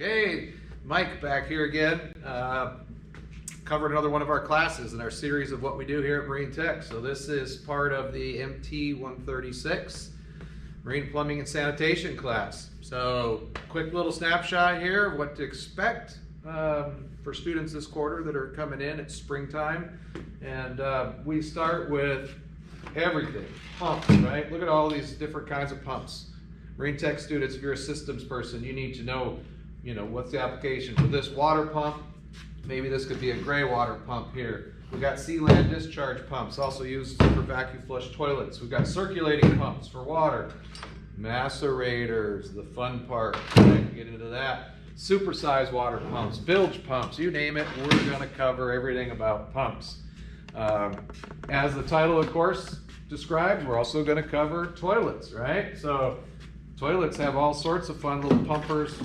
Okay, Mike back here again. Covered another one of our classes in our series of what we do here at Marine Tech. So this is part of the MT 136 Marine Plumbing and Sanitation class. So quick little snapshot here of what to expect for students this quarter that are coming in. It's springtime, and we start with everything. Pumps, right? Look at all these different kinds of pumps. Marine Tech students, if you're a systems person, you need to know, what's the application for this water pump. Maybe this could be a gray water pump here. We've got sea-land discharge pumps, also used for vacuum flush toilets. We've got circulating pumps for water. Macerators, the fun part, right? Get into that. Supersized water pumps, bilge pumps, you name it, we're gonna cover everything about pumps. As the title, of course, describes, we're also gonna cover toilets, right? So toilets have all sorts of fun little pumpers,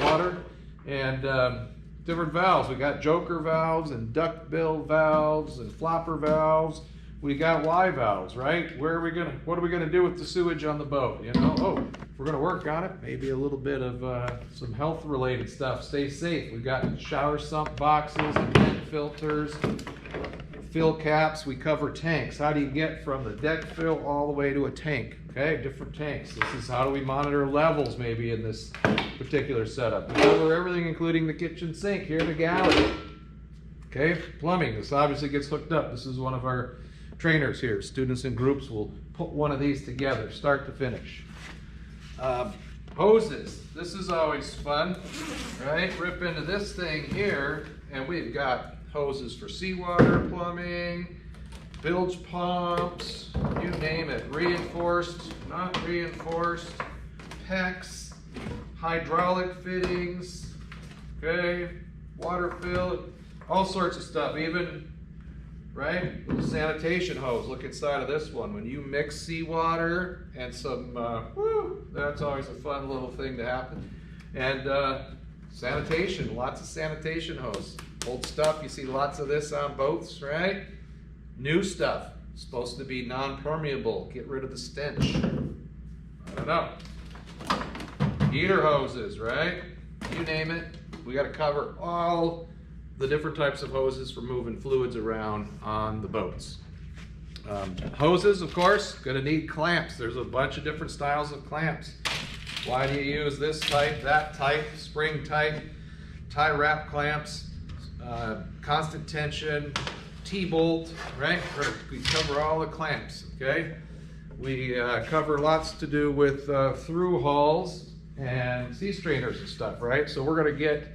water, and different valves. We got joker valves and duckbill valves and flopper valves. We got Y valves, right? What are we gonna do with the sewage on the boat? We're gonna work on it. Maybe a little bit of some health related stuff. Stay safe. We've got shower sump boxes and vent filters, fill caps. We cover tanks. How do you get from the deck fill all the way to a tank? Okay, different tanks. This is how do we monitor levels maybe in this particular setup. We cover everything including the kitchen sink here in the galley. Okay, plumbing. This obviously gets hooked up. This is one of our trainers here. Students in groups will put one of these together, start to finish. Hoses. This is always fun, right? Rip into this thing here, and we've got hoses for seawater plumbing, bilge pumps, you name it. Reinforced, not reinforced, PEX, hydraulic fittings, okay, water fill, all sorts of stuff, even, right, little sanitation hose. Look inside of this one. When you mix seawater and some, that's always a fun little thing to happen. And sanitation, lots of sanitation hose. Old stuff, you see lots of this on boats, right? New stuff, supposed to be non-permeable, get rid of the stench. I don't know. Heater hoses, right? You name it. We got to cover all the different types of hoses for moving fluids around on the boats. Hoses, of course, going to need clamps. There's a bunch of different styles of clamps. Why do you use this type, that type, spring type, tie wrap clamps, constant tension, T-bolt, right? We cover all the clamps, okay? We cover lots to do with through hauls and sea strainers and stuff, right? So we're gonna get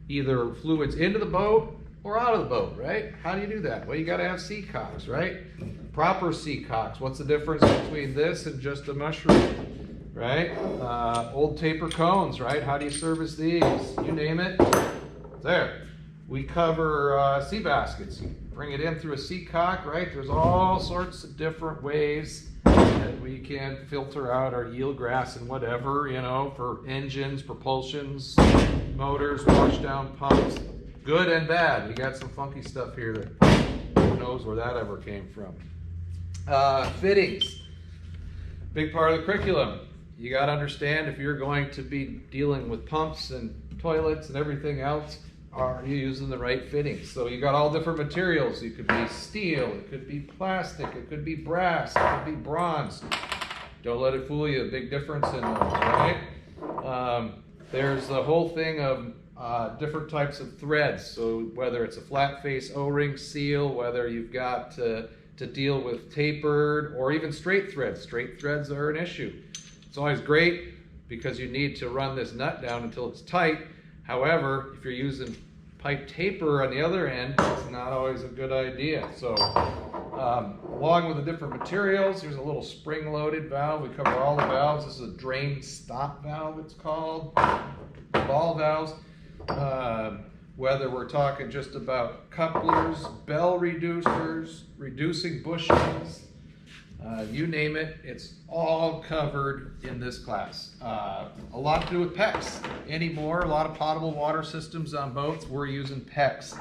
either fluids into the boat or out of the boat, right? How do you do that? Well, you gotta have sea cocks, right? Proper sea cocks. What's the difference between this and just a mushroom, right? Old taper cones, right? How do you service these? You name it, there. We cover sea baskets. You bring it in through a sea cock, right? There's all sorts of different ways that we can filter out our eelgrass and whatever, for engines, propulsions, motors, washdown pumps, good and bad. We got some funky stuff here that who knows where that ever came from. Fittings, big part of the curriculum. You got to understand if you're going to be dealing with pumps and toilets and everything else, are you using the right fittings? So you got all different materials. It could be steel, it could be plastic, it could be brass, it could be bronze. Don't let it fool you, a big difference in those, right? There's the whole thing of different types of threads. So whether it's a flat face O-ring seal, whether you've got to deal with tapered or even straight threads. Straight threads are an issue. It's always great because you need to run this nut down until it's tight. However, if you're using pipe taper on the other end, it's not always a good idea. So along with the different materials, here's a little spring-loaded valve. We cover all the valves. This is a drain stop valve, it's called. Ball valves. Whether we're talking just about couplers, bell reducers, reducing bushings, you name it, it's all covered in this class. A lot to do with PEX anymore. A lot of potable water systems on boats, we're using PEX.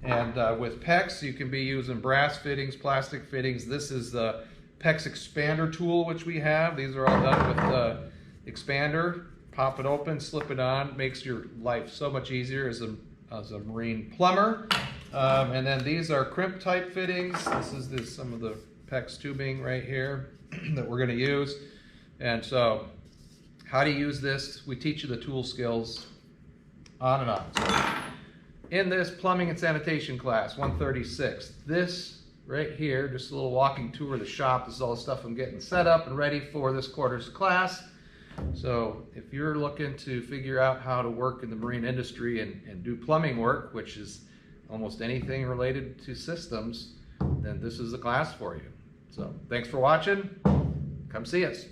And with PEX, you can be using brass fittings, plastic fittings. This is the PEX expander tool which we have. These are all done with the expander pop it open, slip it on, makes your life so much easier as a marine plumber. And then these are crimp type fittings. This is some of the PEX tubing right here that we're going to use. And so how to use this, we teach you the tool skills on and on. So in this plumbing and sanitation class, 136, this right here, just a little walking tour of the shop. This is all the stuff I'm getting set up and ready for this quarter's class. So if you're looking to figure out how to work in the marine industry and do plumbing work, which is almost anything related to systems, then this is the class for you. So thanks for watching. Come see us.